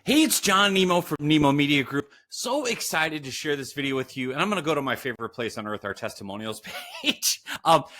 Hey, it's John Nemo from Nemo Media Group. So excited to share this video with you. And I'm going to go to my favorite place on earth, our testimonials page.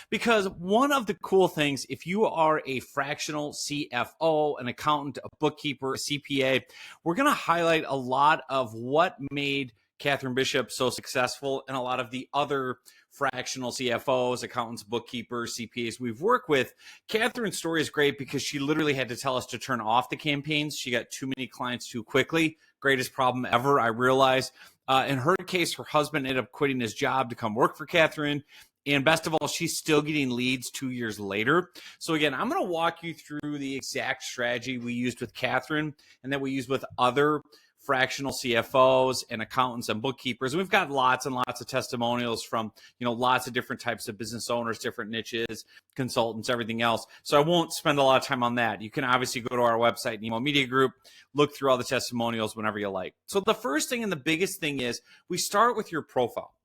Because one of the cool things, if you are a fractional CFO, an accountant, a bookkeeper, a CPA, we're going to highlight a lot of what made Catherine Bishop so successful and a lot of the other fractional CFOs, accountants, bookkeepers, CPAs we've worked with. Catherine's story is great because she literally had to tell us to turn off the campaigns. She got too many clients too quickly. Greatest problem ever, I realize. In her case, her husband ended up quitting his job to come work for Catherine. And best of all, she's still getting leads 2 years later. So again, I'm going to walk you through the exact strategy we used with Catherine and that we use with other fractional CFOs and accountants and bookkeepers. And we've got lots and lots of testimonials from, lots of different types of business owners, different niches, consultants, everything else. So I won't spend a lot of time on that. You can obviously go to our website, Nemo Media Group, look through all the testimonials whenever you like. So the first thing and the biggest thing is we start with your profile.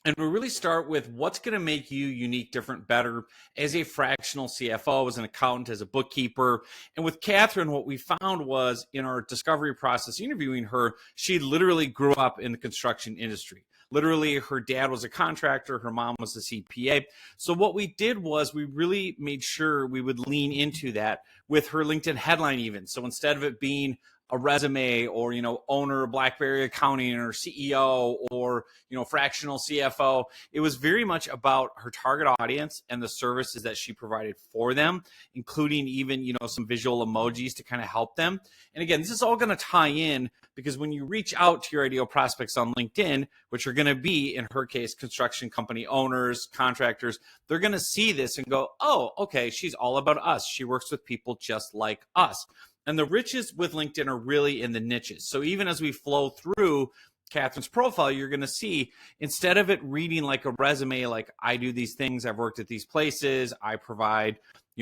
And we really start with what's going to make you unique, different, better as a fractional CFO, as an accountant, as a bookkeeper. And with Catherine, what we found was in our discovery process, interviewing her, she literally grew up in the construction industry. Literally, her dad was a contractor, her mom was a CPA. So what we did was we really made sure we would lean into that with her LinkedIn headline even. So instead of it being a resume or, owner of BlackBerry Accounting or CEO or, fractional CFO. It was very much about her target audience and the services that she provided for them, including even, some visual emojis to kind of help them. And again, this is all going to tie in because when you reach out to your ideal prospects on LinkedIn, which are going to be, in her case, construction company owners, contractors, they're going to see this and go, oh, okay, she's all about us. She works with people just like us. And the riches with LinkedIn are really in the niches. So even as we flow through Catherine's profile, you're going to see, instead of it reading like a resume, like I do these things, I've worked at these places, I provide,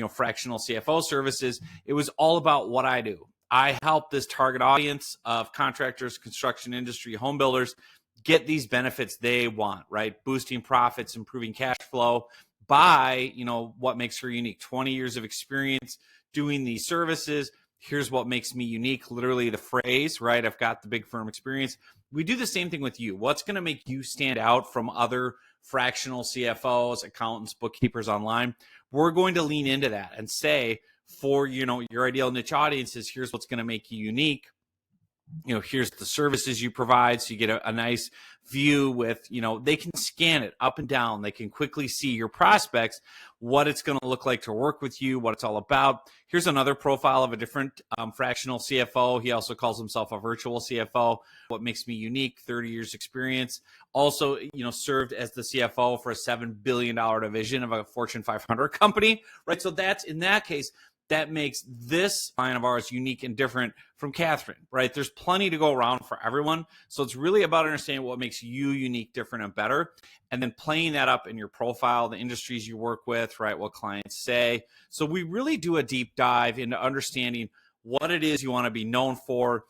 fractional CFO services, it was all about what I do. I help this target audience of contractors, construction industry, home builders get these benefits they want, right? Boosting profits, improving cash flow by, what makes her unique. 20 years of experience doing these services. Here's what makes me unique, literally the phrase, right? I've got the big firm experience. We do the same thing with you. What's going to make you stand out from other fractional CFOs, accountants, bookkeepers online? We're going to lean into that and say, for, your ideal niche audiences, here's what's going to make you unique. Here's the services you provide. So you get a nice view with, they can scan it up and down. They can quickly see your prospects, what it's going to look like to work with you, what it's all about. Here's another profile of a different fractional CFO. He also calls himself a virtual CFO. What makes me unique, 30 years experience. Also, served as the CFO for a $7 billion division of a Fortune 500 company, right? So that's, in that case, that makes this line of ours unique and different from Catherine, right? There's plenty to go around for everyone. So it's really about understanding what makes you unique, different, and better, and then playing that up in your profile, the industries you work with, right? What clients say. So we really do a deep dive into understanding what it is you want to be known for,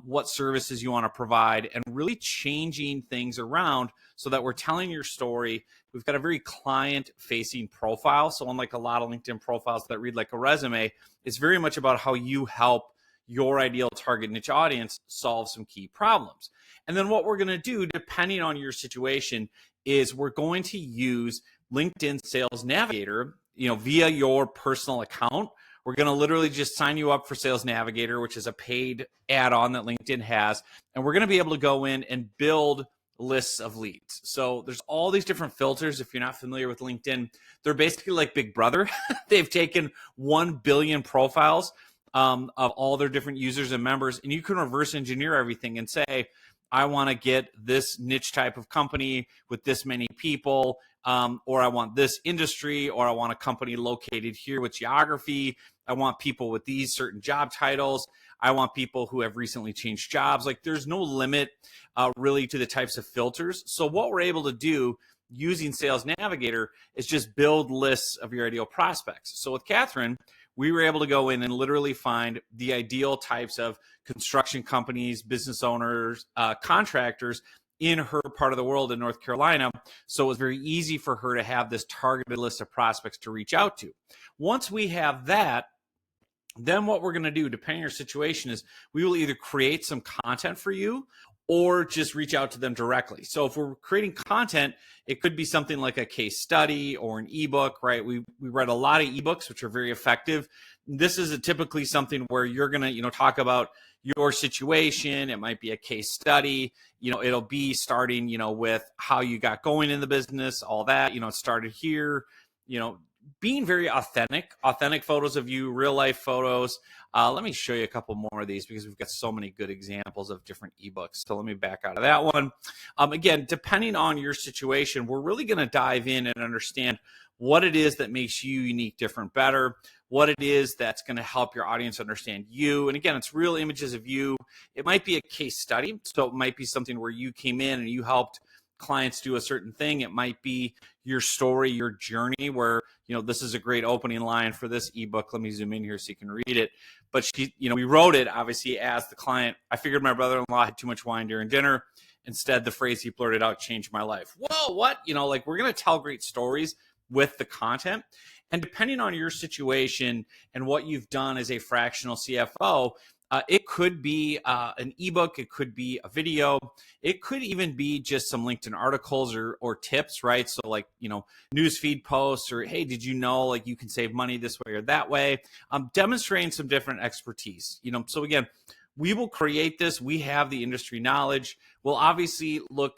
what services you want to provide, and really changing things around so that we're telling your story. We've got a very client-facing profile. So unlike a lot of LinkedIn profiles that read like a resume, it's very much about how you help your ideal target niche audience solve some key problems. And then what we're going to do, depending on your situation, is we're going to use LinkedIn Sales Navigator, via your personal account. We're going to literally just sign you up for Sales Navigator, which is a paid add-on that LinkedIn has. And we're going to be able to go in and build lists of leads. So there's all these different filters. If you're not familiar with LinkedIn, they're basically like Big Brother. They've taken 1 billion profiles of all their different users and members, and you can reverse engineer everything and say, I want to get this niche type of company with this many people, or I want this industry, or I want a company located here with geography. I want people with these certain job titles. I want people who have recently changed jobs. Like, there's no limit really to the types of filters. So what we're able to do using Sales Navigator is just build lists of your ideal prospects. So with Catherine, we were able to go in and literally find the ideal types of construction companies, business owners, contractors in her part of the world in North Carolina. So it was very easy for her to have this targeted list of prospects to reach out to. Once we have that, Then what we're going to do, depending on your situation, is we will either create some content for you or just reach out to them directly. So if we're creating content, it could be something like a case study or an ebook, right? We read a lot of ebooks, which are very effective. This is typically something where you're going to, talk about your situation. It might be a case study. It'll be starting, with how you got going in the business, all that, it started here, being very authentic photos of you, real life photos. Let me show you a couple more of these because we've got so many good examples of different ebooks. So let me back out of that one. Again, depending on your situation, we're really going to dive in and understand what it is that makes you unique, different, better, what it is that's going to help your audience understand you. And again, it's real images of you. It might be a case study. So it might be something where you came in and you helped clients do a certain thing. It might be your story, your journey, where, this is a great opening line for this ebook. Let me zoom in here so you can read it. But we wrote it obviously as the client. I figured my brother-in-law had too much wine during dinner. Instead, the phrase he blurted out changed my life. Whoa, what? We're going to tell great stories with the content. And depending on your situation and what you've done as a fractional CFO, it could be an ebook, it could be a video, it could even be just some LinkedIn articles or tips, right? So like, newsfeed posts, or, hey, did you know, like, you can save money this way or that way? Demonstrating some different expertise, So again, we will create this. We have the industry knowledge. We'll obviously look,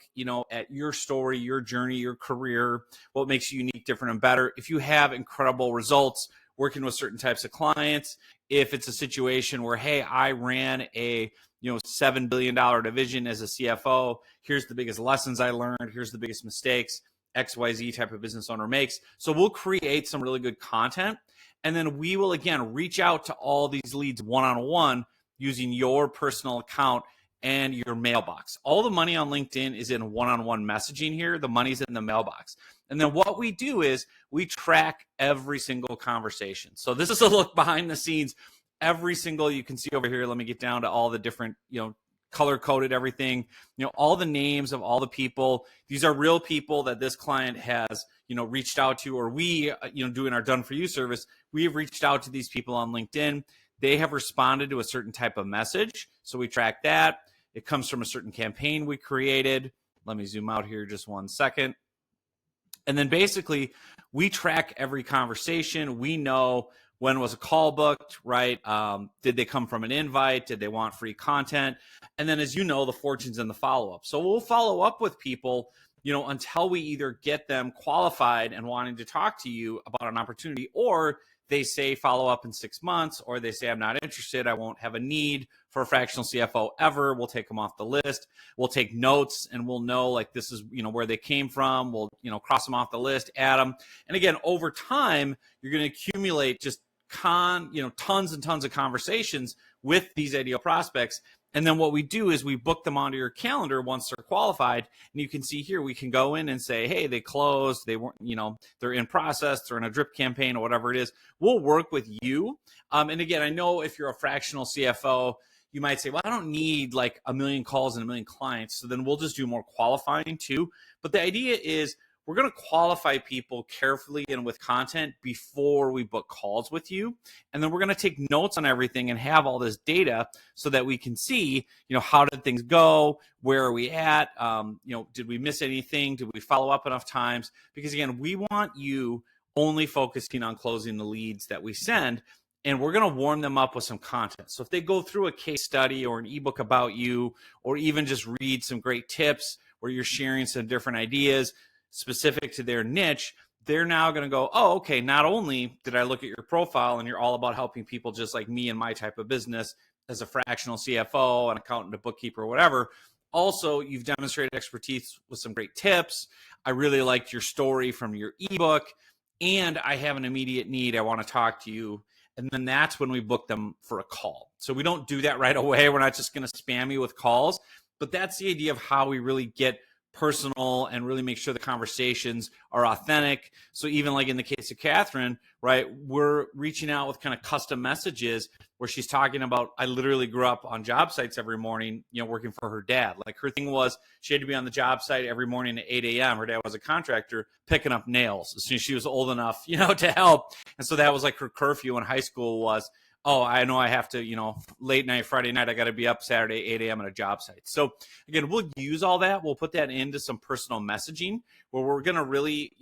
at your story, your journey, your career, what makes you unique, different, and better. If you have incredible results working with certain types of clients, if it's a situation where, hey, I ran a $7 billion division as a CFO, here's the biggest lessons I learned, here's the biggest mistakes XYZ type of business owner makes. So we'll create some really good content, and then we will again reach out to all these leads one-on-one using your personal account and your mailbox. All the money on LinkedIn is in one-on-one messaging here. The money's in the mailbox. And then what we do is we track every single conversation. So this is a look behind the scenes. Every single, you can see over here, let me get down to all the different, color-coded everything, all the names of all the people. These are real people that this client has, reached out to, or we, doing our Done For You service, we have reached out to these people on LinkedIn. They have responded to a certain type of message. So we track that. It comes from a certain campaign we created. Let me zoom out here just one second. And then basically we track every conversation. We know when was a call booked, right? Did they come from an invite? Did they want free content? And then, as you know, the fortune's in the follow-up. So we'll follow up with people, until we either get them qualified and wanting to talk to you about an opportunity, or they say follow up in 6 months, or they say I'm not interested, I won't have a need for a fractional CFO ever. We'll take them off the list. We'll take notes, and we'll know, like, this is where they came from. We'll cross them off the list, add them, and again, over time you're going to accumulate just tons and tons of conversations with these ideal prospects. And then what we do is we book them onto your calendar once they're qualified. And you can see here, we can go in and say, hey, they closed, they weren't, they're in process, they're in a drip campaign or whatever it is. We'll work with you. And again, I know if you're a fractional CFO, you might say, well, I don't need like a million calls and a million clients. So then we'll just do more qualifying too. But the idea is, we're going to qualify people carefully and with content before we book calls with you. And then we're going to take notes on everything and have all this data so that we can see, how did things go? Where are we at? Did we miss anything? Did we follow up enough times? Because again, we want you only focusing on closing the leads that we send. And we're going to warm them up with some content. So if they go through a case study or an ebook about you, or even just read some great tips where you're sharing some different ideas specific to their niche, they're now going to go, oh, okay, not only did I look at your profile and you're all about helping people just like me and my type of business as a fractional CFO, an accountant, a bookkeeper, or whatever, also you've demonstrated expertise with some great tips. I really liked your story from your ebook, and I have an immediate need. I want to talk to you. And then that's when we book them for a call. So we don't do that right away. We're not just going to spam you with calls, but that's the idea of how we really get personal and really make sure the conversations are authentic. So even like in the case of Catherine, right, we're reaching out with kind of custom messages where she's talking about, I literally grew up on job sites every morning, working for her dad. Like, her thing was she had to be on the job site every morning at 8 a.m. Her dad was a contractor picking up nails as soon as she was old enough, to help. And so that was like her curfew in high school was, oh, I know I have to, late night, Friday night, I got to be up Saturday, 8 a.m. at a job site. So again, we'll use all that. We'll put that into some personal messaging where we're going to really,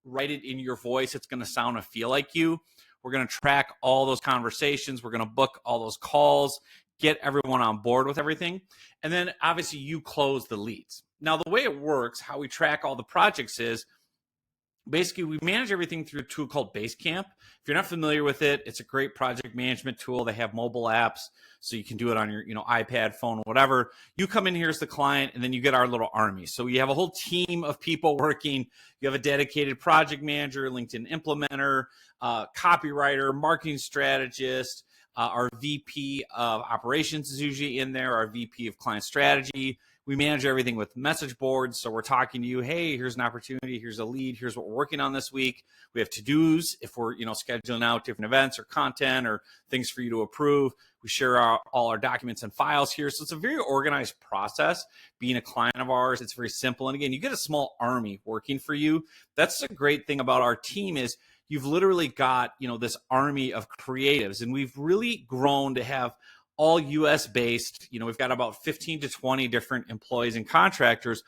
write it in your voice. It's going to sound and feel like you. We're going to track all those conversations. We're going to book all those calls, get everyone on board with everything. And then obviously you close the leads. Now, the way it works, how we track all the projects is basically we manage everything through a tool called Basecamp. If you're not familiar with it, it's a great project management tool. They have mobile apps, so you can do it on your iPad, phone, whatever. You come in here as the client, and then you get our little army. So you have a whole team of people working. You have a dedicated project manager, LinkedIn implementer, copywriter, marketing strategist. Our VP of operations is usually in there, our VP of client strategy. We manage everything with message boards. So we're talking to you, hey, here's an opportunity, here's a lead, here's what we're working on this week. We have to-dos if we're scheduling out different events or content or things for you to approve. We share all our documents and files here. So it's a very organized process. Being a client of ours, it's very simple. And again, you get a small army working for you. That's a great thing about our team is you've literally got this army of creatives, and we've really grown to have all US based. We've got about 15 to 20 different employees and contractors,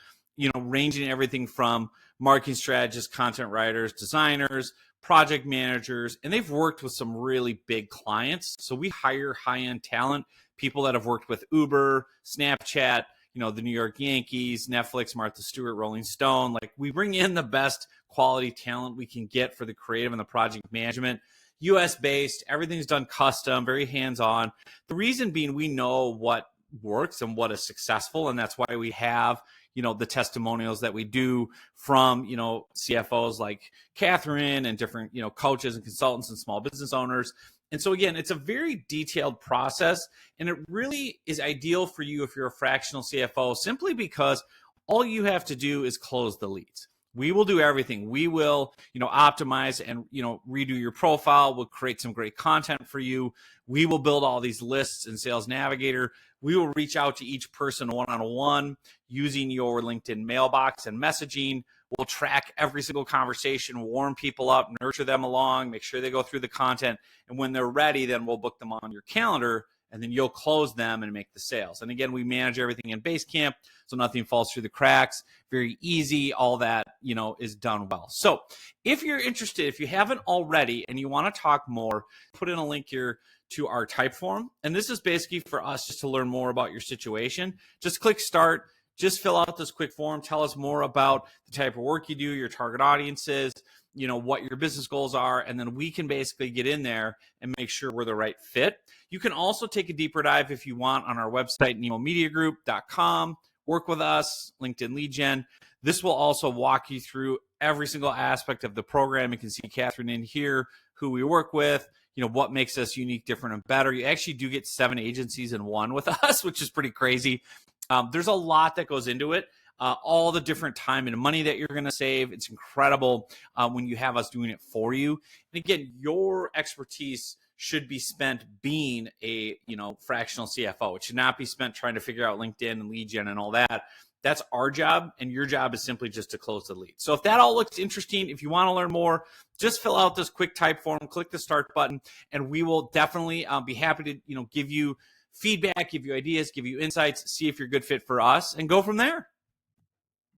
ranging everything from marketing strategists, content writers, designers, project managers, and they've worked with some really big clients. So we hire high-end talent, people that have worked with Uber, Snapchat, the New York Yankees, Netflix, Martha Stewart, Rolling Stone. Like, we bring in the best quality talent we can get for the creative and the project management. US based, everything's done custom, very hands-on. The reason being we know what works and what is successful, and that's why we have the testimonials that we do from CFOs like Catherine and different coaches and consultants and small business owners. And so again, it's a very detailed process, and it really is ideal for you if you're a fractional CFO, simply because all you have to do is close the leads. We will do everything. We will, optimize and, redo your profile. We'll create some great content for you. We will build all these lists in Sales Navigator. We will reach out to each person one-on-one using your LinkedIn mailbox and messaging. We'll track every single conversation, warm people up, nurture them along, make sure they go through the content. And when they're ready, then we'll book them on your calendar, and then you'll close them and make the sales. And again, we manage everything in Basecamp, so nothing falls through the cracks. Very easy. All that, is done well. So if you're interested, if you haven't already and you want to talk more, put in a link here to our type form. And this is basically for us just to learn more about your situation. Just click start. Just fill out this quick form. Tell us more about the type of work you do, your target audiences, what your business goals are, and then we can basically get in there and make sure we're the right fit. You can also take a deeper dive if you want on our website, nemomediagroup.com. Work with us, LinkedIn lead gen. This will also walk you through every single aspect of the program. You can see Catherine in here, who we work with, what makes us unique, different, and better. You actually do get 7 agencies in one with us, which is pretty crazy. There's a lot that goes into it. All the different time and money that you're going to save. It's incredible when you have us doing it for you. And again, your expertise should be spent being a fractional CFO. It should not be spent trying to figure out LinkedIn and lead gen and all that. That's our job, and your job is simply just to close the lead. So if that all looks interesting, if you want to learn more, just fill out this quick type form, click the start button, and we will definitely be happy to give you feedback, give you ideas, give you insights, see if you're a good fit for us, and go from there.